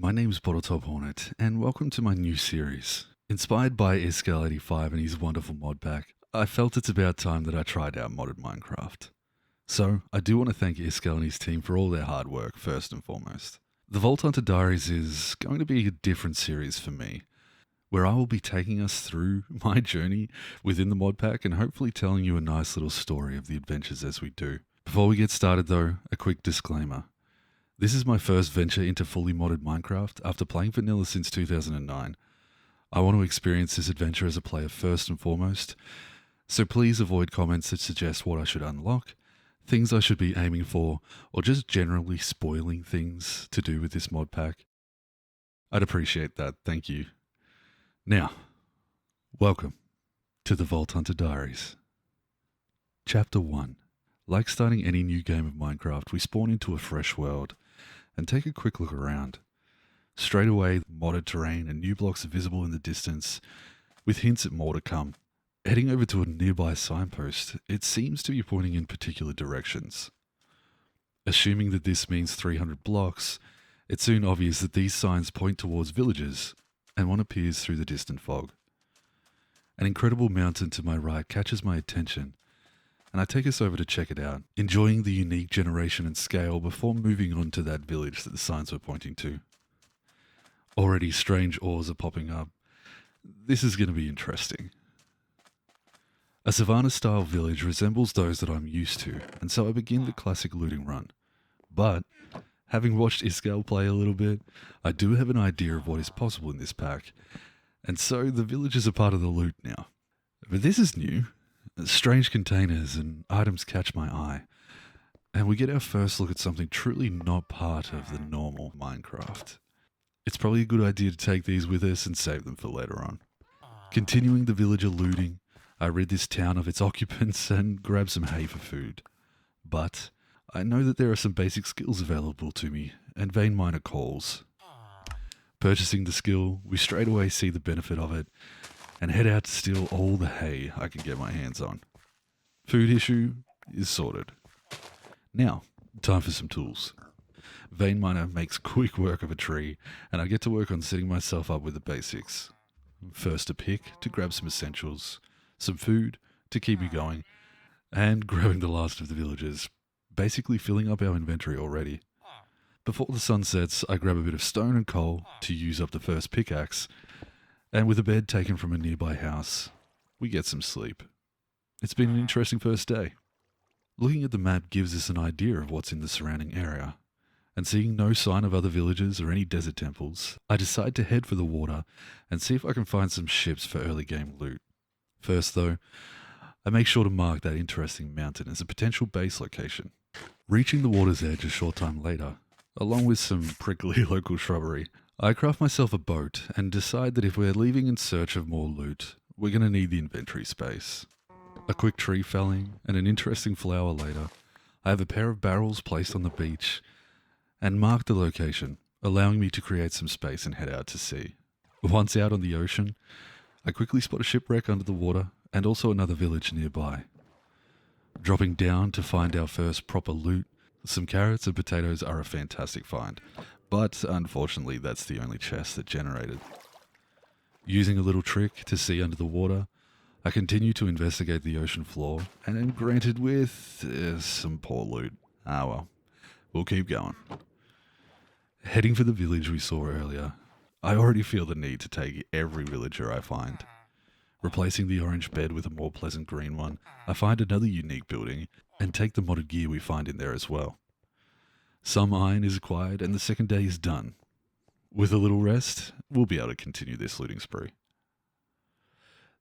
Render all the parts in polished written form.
my name's Bottletophornet, and welcome to my new series. Inspired by Iskall85 and his wonderful mod pack, I felt it's about time that I tried out modded Minecraft. So, I do want to thank Iskall and his team for all their hard work, first and foremost. The VAULT HUNTER Diaries is going to be a different series for me, where I will be taking us through my journey within the mod pack and hopefully telling you a nice little story of the adventures as we do. Before we get started though, a quick disclaimer. This is my first venture into fully modded Minecraft after playing vanilla since 2009. I want to experience this adventure as a player first and foremost, so please avoid comments that suggest what I should unlock, things I should be aiming for, or just generally spoiling things to do with this mod pack. I'd appreciate that, thank you. Now, welcome to the VAULT HUNTER Diaries. Chapter 1. Like starting any new game of Minecraft, we spawn into a fresh world and take a quick look around. Straight away, modded terrain and new blocks are visible in the distance, with hints at more to come. Heading over to a nearby signpost, it seems to be pointing in particular directions. Assuming that this means 300 blocks, it's soon obvious that these signs point towards villages, and one appears through the distant fog. An incredible mountain to my right catches my attention, and I take us over to check it out, enjoying the unique generation and scale before moving on to that village that the signs were pointing to. Already strange ores are popping up. This is going to be interesting. A savannah-style village resembles those that I'm used to, and so I begin the classic looting run. But, having watched Iskall play a little bit, I do have an idea of what is possible in this pack, and so the villages are part of the loot now. But this is new. Strange containers and items catch my eye, and we get our first look at something truly not part of the normal Minecraft. It's probably a good idea to take these with us and save them for later on. Continuing the villager looting, I rid this town of its occupants and grab some hay for food. But I know that there are some basic skills available to me, and vein miner calls. Purchasing the skill, we straight away see the benefit of it, and head out to steal all the hay I can get my hands on. Food issue is sorted. Now, time for some tools. Vein miner makes quick work of a tree, and I get to work on setting myself up with the basics. First a pick to grab some essentials, some food to keep me going, and grabbing the last of the villagers, basically filling up our inventory already. Before the sun sets, I grab a bit of stone and coal to use up the first pickaxe, and with a bed taken from a nearby house, we get some sleep. It's been an interesting first day. Looking at the map gives us an idea of what's in the surrounding area, and seeing no sign of other villages or any desert temples, I decide to head for the water and see if I can find some ships for early game loot. First though, I make sure to mark that interesting mountain as a potential base location. Reaching the water's edge a short time later, along with some prickly local shrubbery, I craft myself a boat and decide that if we're leaving in search of more loot, we're going to need the inventory space. A quick tree felling and an interesting flower later, I have a pair of barrels placed on the beach and mark the location, allowing me to create some space and head out to sea. Once out on the ocean, I quickly spot a shipwreck under the water and also another village nearby. Dropping down to find our first proper loot, some carrots and potatoes are a fantastic find, but unfortunately that's the only chest that generated. Using a little trick to see under the water, I continue to investigate the ocean floor and am granted with some poor loot. Ah well, we'll keep going. Heading for the village we saw earlier, I already feel the need to take every villager I find. Replacing the orange bed with a more pleasant green one, I find another unique building and take the modded gear we find in there as well. Some iron is acquired and the second day is done. With a little rest, we'll be able to continue this looting spree.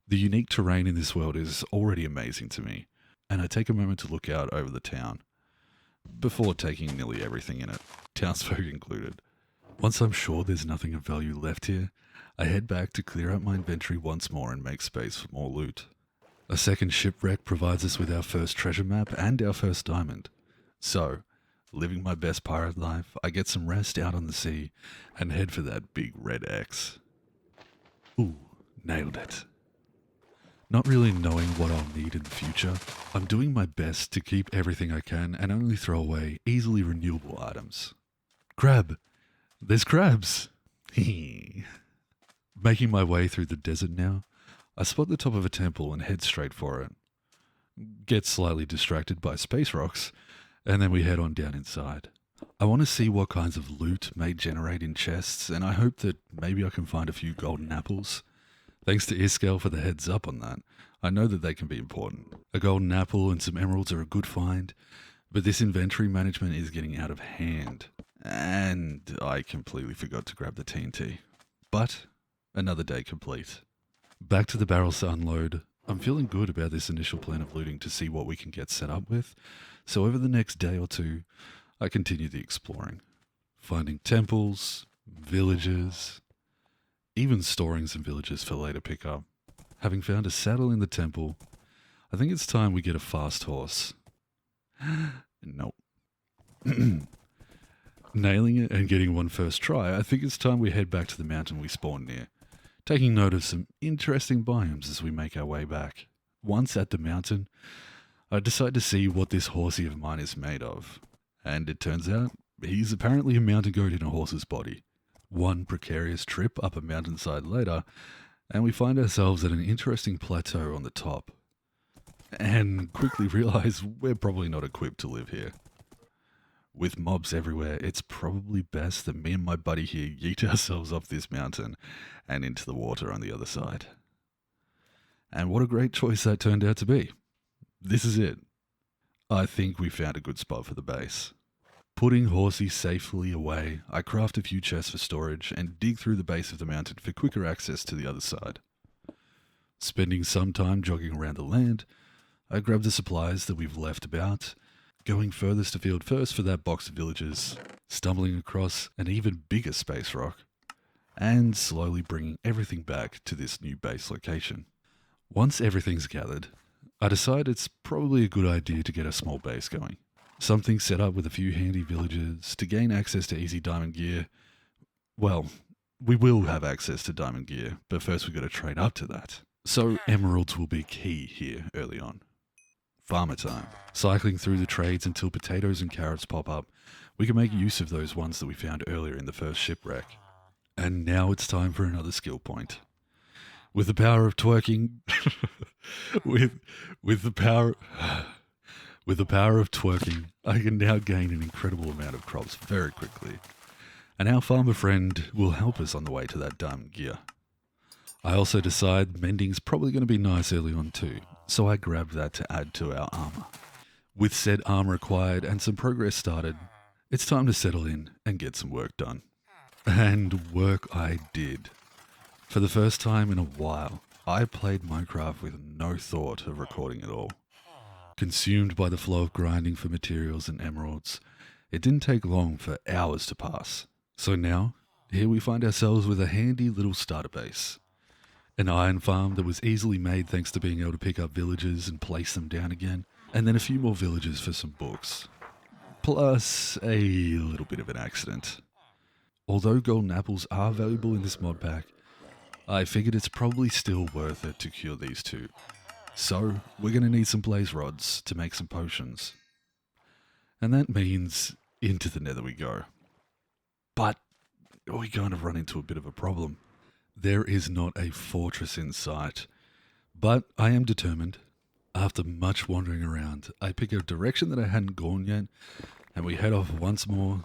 The unique terrain in this world is already amazing to me, and I take a moment to look out over the town, before taking nearly everything in it, townsfolk included. Once I'm sure there's nothing of value left here, I head back to clear out my inventory once more and make space for more loot. A second shipwreck provides us with our first treasure map and our first diamond. So, living my best pirate life, I get some rest out on the sea and head for that big red X. Ooh, nailed it. Not really knowing what I'll need in the future, I'm doing my best to keep everything I can and only throw away easily renewable items. Crab! There's crabs! Making my way through the desert now, I spot the top of a temple and head straight for it. Get slightly distracted by space rocks, and then we head on down inside. I want to see what kinds of loot may generate in chests, and I hope that maybe I can find a few golden apples. Thanks to Iskall for the heads up on that. I know that they can be important. A golden apple and some emeralds are a good find, but this inventory management is getting out of hand. And I completely forgot to grab the TNT. But another day complete. Back to the barrels to unload. I'm feeling good about this initial plan of looting to see what we can get set up with, so over the next day or two, I continue the exploring. Finding temples, villages, even storing some villages for later pickup. Having found a saddle in the temple, I think it's time we get a fast horse. Nope. Nailing it and getting one first try, I think it's time we head back to the mountain we spawned near, taking note of some interesting biomes as we make our way back. Once at the mountain, I decide to see what this Horsey of mine is made of, and it turns out he's apparently a mountain goat in a horse's body. One precarious trip up a mountainside later, and we find ourselves at an interesting plateau on the top, and quickly realize we're probably not equipped to live here. With mobs everywhere, it's probably best that me and my buddy here yeet ourselves up this mountain and into the water on the other side. And what a great choice that turned out to be. This is it. I think we found a good spot for the base. Putting Horsey safely away, I craft a few chests for storage and dig through the base of the mountain for quicker access to the other side. Spending some time jogging around the land, I grab the supplies that we've left about, going furthest afield first for that box of villages, stumbling across an even bigger space rock, and slowly bringing everything back to this new base location. Once everything's gathered, I decide it's probably a good idea to get a small base going. Something set up with a few handy villages to gain access to easy diamond gear. Well, we will have access to diamond gear, but first we've got to trade up to that. So emeralds will be key here early on. Farmer time. Cycling through the trades until potatoes and carrots pop up, we can make use of those ones that we found earlier in the first shipwreck. And now it's time for another skill point. With the power of twerking, with the power of twerking, I can now gain an incredible amount of crops very quickly. And our farmer friend will help us on the way to that diamond gear. I also decide mending's probably going to be nice early on too, so I grab that to add to our armor. With said armor acquired and some progress started, it's time to settle in and get some work done. And work I did. For the first time in a while, I played Minecraft with no thought of recording at all. Consumed by the flow of grinding for materials and emeralds, it didn't take long for hours to pass. So now, here we find ourselves with a handy little starter base. An iron farm that was easily made thanks to being able to pick up villages and place them down again, and then a few more villages for some books. Plus a little bit of an accident. Although golden apples are valuable in this mod pack, I figured it's probably still worth it to cure these two. So we're going to need some blaze rods to make some potions. And that means into the Nether we go. But we're going to run into a bit of a problem. There is not a fortress in sight, but I am determined. After much wandering around, I pick a direction that I hadn't gone yet, and we head off once more,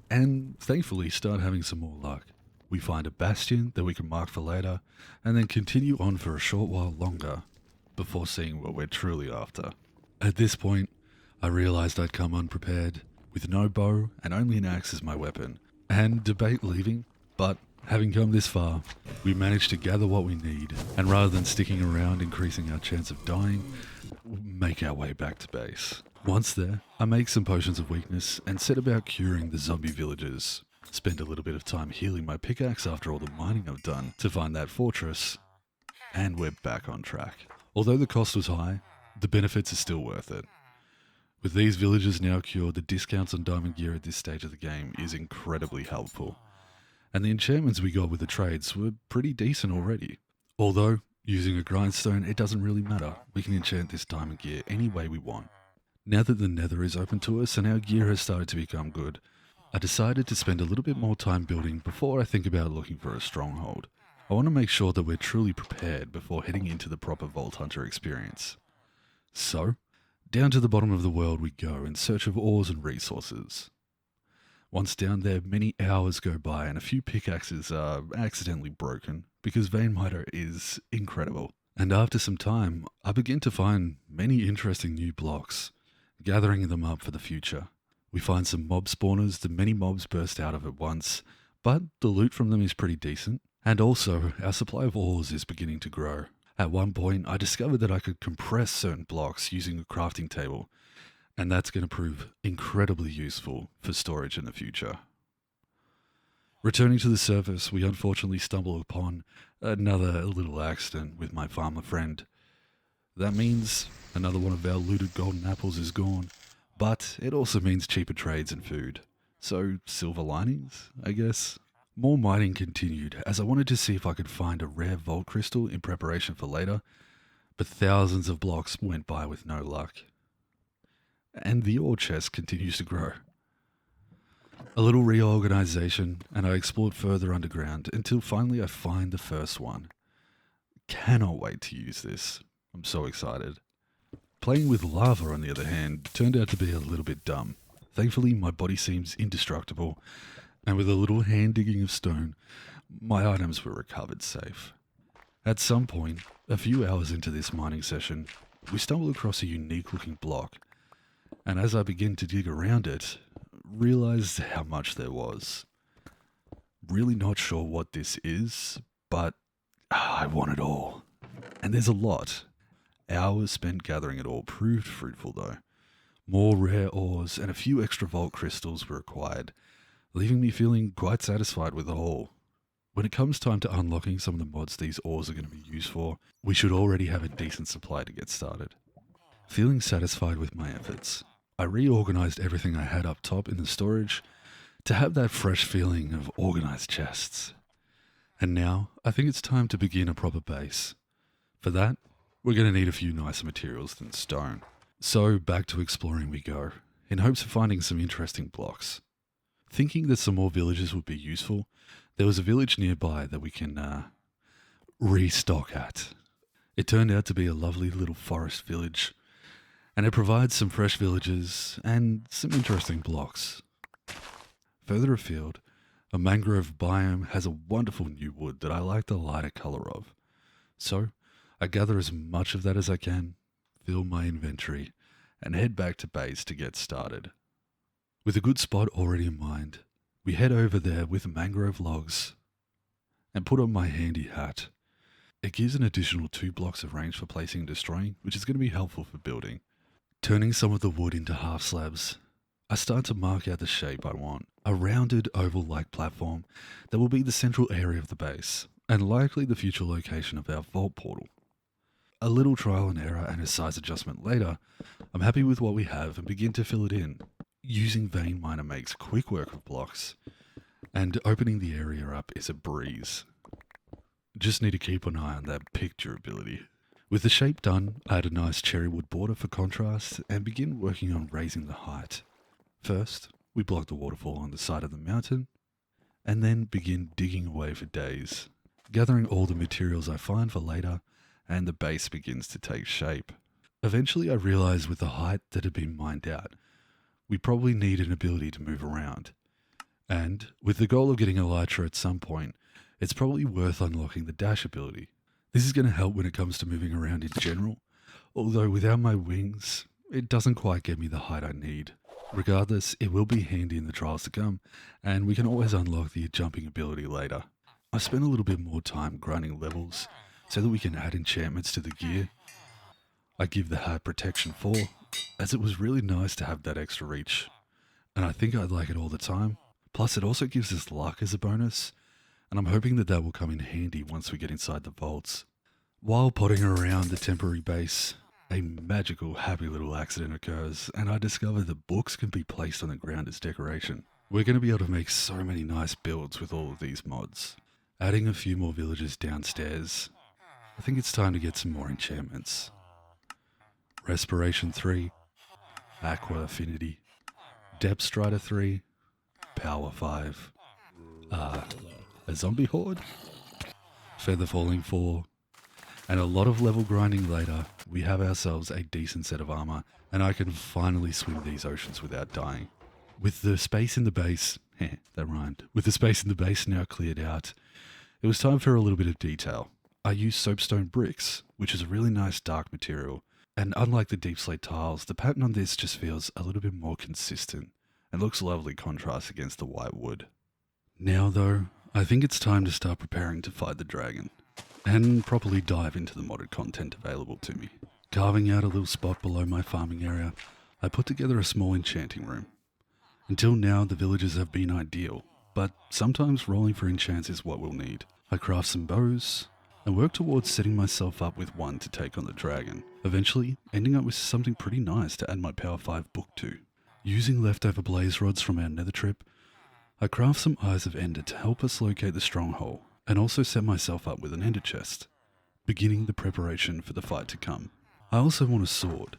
and thankfully start having some more luck. We find a bastion that we can mark for later, and then continue on for a short while longer, before seeing what we're truly after. At this point, I realized I'd come unprepared, with no bow and only an axe as my weapon, and debate leaving, but having come this far, we managed to gather what we need, and rather than sticking around increasing our chance of dying, make our way back to base. Once there, I make some potions of weakness and set about curing the zombie villagers. Spend a little bit of time healing my pickaxe after all the mining I've done to find that fortress, and we're back on track. Although the cost was high, the benefits are still worth it. With these villagers now cured, the discounts on diamond gear at this stage of the game is incredibly helpful. And the enchantments we got with the trades were pretty decent already. Although, using a grindstone, it doesn't really matter. We can enchant this diamond gear any way we want. Now that the Nether is open to us and our gear has started to become good, I decided to spend a little bit more time building before I think about looking for a stronghold. I want to make sure that we're truly prepared before heading into the proper Vault Hunter experience. So, down to the bottom of the world we go in search of ores and resources. Once down there, many hours go by and a few pickaxes are accidentally broken because Vein Miner is incredible. And after some time, I begin to find many interesting new blocks, gathering them up for the future. We find some mob spawners that many mobs burst out of at once, but the loot from them is pretty decent. And also, our supply of ores is beginning to grow. At one point, I discovered that I could compress certain blocks using a crafting table, and that's going to prove incredibly useful for storage in the future. Returning to the surface, we unfortunately stumble upon another little accident with my farmer friend. That means another one of our looted golden apples is gone, but it also means cheaper trades and food. So, silver linings, I guess. More mining continued, as I wanted to see if I could find a rare vault crystal in preparation for later, but thousands of blocks went by with no luck. And the ore chest continues to grow. A little reorganization, and I explored further underground until finally I find the first one. Cannot wait to use this. I'm so excited. Playing with lava, on the other hand, turned out to be a little bit dumb. Thankfully, my body seems indestructible, and with a little hand digging of stone, my items were recovered safe. At some point, a few hours into this mining session, we stumble across a unique looking block, and as I begin to dig around it, realized how much there was. Really not sure what this is, but I want it all. And there's a lot. Hours spent gathering it all proved fruitful though. More rare ores and a few extra vault crystals were acquired, leaving me feeling quite satisfied with the haul. When it comes time to unlocking some of the mods these ores are going to be used for, we should already have a decent supply to get started. Feeling satisfied with my efforts, I reorganized everything I had up top in the storage to have that fresh feeling of organized chests. And now, I think it's time to begin a proper base. For that, we're going to need a few nicer materials than stone. So back to exploring we go, in hopes of finding some interesting blocks. Thinking that some more villages would be useful, there was a village nearby that we can restock at. It turned out to be a lovely little forest village, and it provides some fresh villages and some interesting blocks. Further afield, a mangrove biome has a wonderful new wood that I like the lighter colour of. So, I gather as much of that as I can, fill my inventory, and head back to base to get started. With a good spot already in mind, we head over there with mangrove logs and put on my handy hat. It gives an additional 2 blocks of range for placing and destroying, which is going to be helpful for building. Turning some of the wood into half slabs, I start to mark out the shape I want, a rounded oval-like platform that will be the central area of the base, and likely the future location of our vault portal. A little trial and error and a size adjustment later, I'm happy with what we have and begin to fill it in. Using Vein Miner makes quick work of blocks, and opening the area up is a breeze. Just need to keep an eye on that pick durability. With the shape done, I add a nice cherry wood border for contrast and begin working on raising the height. First, we block the waterfall on the side of the mountain, and then begin digging away for days, gathering all the materials I find for later, and the base begins to take shape. Eventually I realized with the height that had been mined out, we probably need an ability to move around. And, with the goal of getting elytra at some point, it's probably worth unlocking the dash ability. This is going to help when it comes to moving around in general, although without my wings, it doesn't quite get me the height I need. Regardless, it will be handy in the trials to come, and we can always unlock the jumping ability later. I spent a little bit more time grinding levels so that we can add enchantments to the gear. I give the hat protection 4, as it was really nice to have that extra reach, and I think I'd like it all the time. Plus it also gives us luck as a bonus, and I'm hoping that that will come in handy once we get inside the vaults. While potting around the temporary base, a magical happy little accident occurs, and I discover that books can be placed on the ground as decoration. We're going to be able to make so many nice builds with all of these mods. Adding a few more villages downstairs, I think it's time to get some more enchantments. Respiration 3, Aqua Affinity, Depth Strider 3, Power 5, a zombie horde, feather falling 4, and a lot of level grinding later, we have ourselves a decent set of armor, and I can finally swim these oceans without dying. With the space in the base, that rhymed, with the space in the base now cleared out, it was time for a little bit of detail. I used soapstone bricks, which is a really nice dark material, and unlike the deep slate tiles, the pattern on this just feels a little bit more consistent and looks lovely contrast against the white wood. Now though, I think it's time to start preparing to fight the dragon, and properly dive into the modded content available to me. Carving out a little spot below my farming area, I put together a small enchanting room. Until now, the villagers have been ideal, but sometimes rolling for enchants is what we'll need. I craft some bows, and work towards setting myself up with one to take on the dragon, eventually ending up with something pretty nice to add my Power 5 book to. Using leftover blaze rods from our Nether trip, I craft some Eyes of Ender to help us locate the Stronghold, and also set myself up with an Ender chest, beginning the preparation for the fight to come. I also want a sword,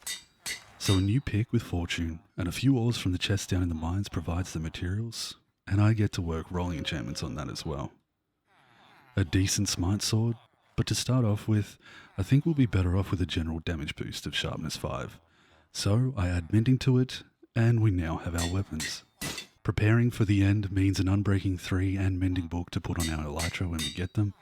so a new pick with fortune and a few ores from the chest down in the mines provides the materials, and I get to work rolling enchantments on that as well. A decent smite sword, but to start off with, I think we'll be better off with a general damage boost of sharpness 5. So I add mending to it, and we now have our weapons. Preparing for the end means an Unbreaking 3 and mending book to put on our elytra when we get them,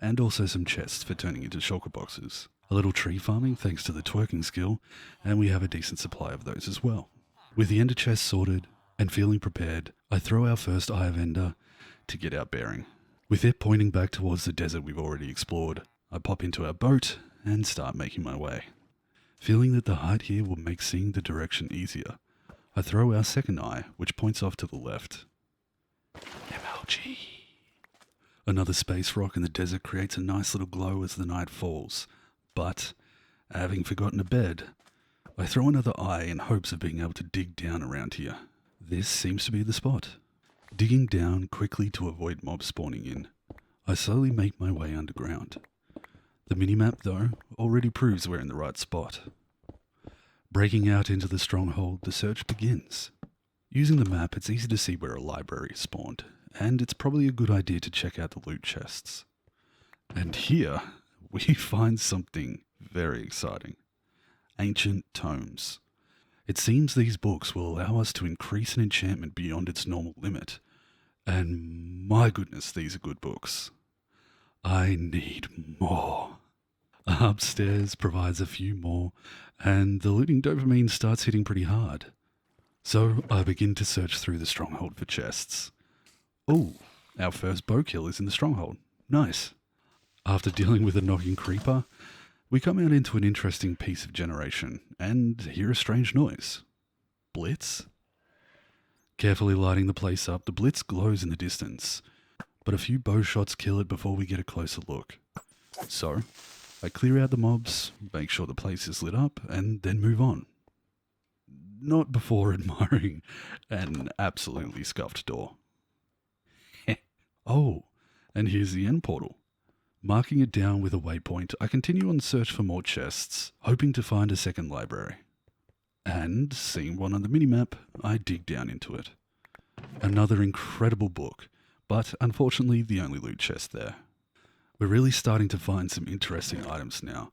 and also some chests for turning into shulker boxes. A little tree farming thanks to the twerking skill, and we have a decent supply of those as well. With the Ender chest sorted and feeling prepared, I throw our first Eye of Ender to get our bearing. With it pointing back towards the desert we've already explored, I pop into our boat and start making my way. Feeling that the height here will make seeing the direction easier, I throw our second eye, which points off to the left. MLG. Another space rock in the desert creates a nice little glow as the night falls, but, having forgotten a bed, I throw another eye in hopes of being able to dig down around here. This seems to be the spot. Digging down quickly to avoid mobs spawning in, I slowly make my way underground. The minimap, though, already proves we're in the right spot. Breaking out into the Stronghold, the search begins. Using the map, it's easy to see where a library is spawned, and it's probably a good idea to check out the loot chests. And here, we find something very exciting. Ancient tomes. It seems these books will allow us to increase an enchantment beyond its normal limit. And my goodness, these are good books. I need more. Upstairs provides a few more, and the looting dopamine starts hitting pretty hard. So I begin to search through the Stronghold for chests. Oh, our first bow kill is in the Stronghold. Nice. After dealing with a knocking creeper, we come out into an interesting piece of generation, and hear a strange noise. Blitz? Carefully lighting the place up, the blitz glows in the distance, but a few bow shots kill it before we get a closer look. So, I clear out the mobs, make sure the place is lit up, and then move on. Not before admiring an absolutely scuffed door. Oh, and here's the end portal. Marking it down with a waypoint, I continue on search for more chests, hoping to find a second library. And, seeing one on the minimap, I dig down into it. Another incredible book, but unfortunately the only loot chest there. We're really starting to find some interesting items now,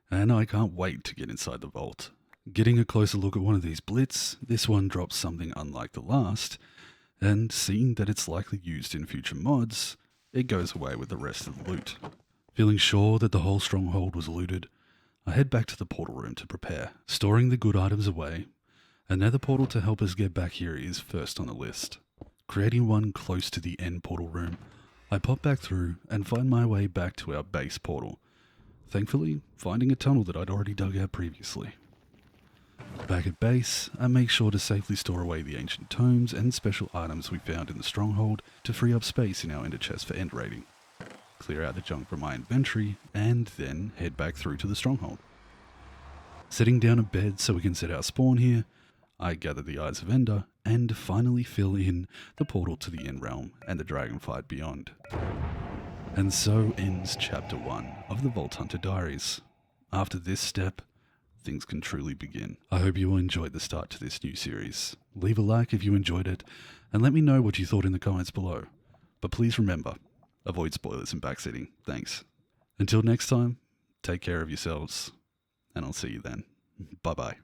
and I can't wait to get inside the vault. Getting a closer look at one of these blitz, this one drops something unlike the last, and seeing that it's likely used in future mods, it goes away with the rest of the loot. Feeling sure that the whole Stronghold was looted, I head back to the portal room to prepare. Storing the good items away, a nether portal to help us get back here is first on the list. Creating one close to the end portal room, I pop back through and find my way back to our base portal, thankfully finding a tunnel that I'd already dug out previously. Back at base, I make sure to safely store away the ancient tomes and special items we found in the Stronghold to free up space in our ender chest for end raiding. Clear out the junk from my inventory, and then head back through to the Stronghold. Setting down a bed so we can set our spawn here, I gather the Eyes of Ender, and finally fill in the portal to the End Realm and the dragon fight beyond. And so ends Chapter 1 of the VAULT HUNTER Diaries. After this step, things can truly begin. I hope you all enjoyed the start to this new series. Leave a like if you enjoyed it, and let me know what you thought in the comments below. But please remember, avoid spoilers and backseating. Thanks. Until next time, take care of yourselves, and I'll see you then. Bye bye.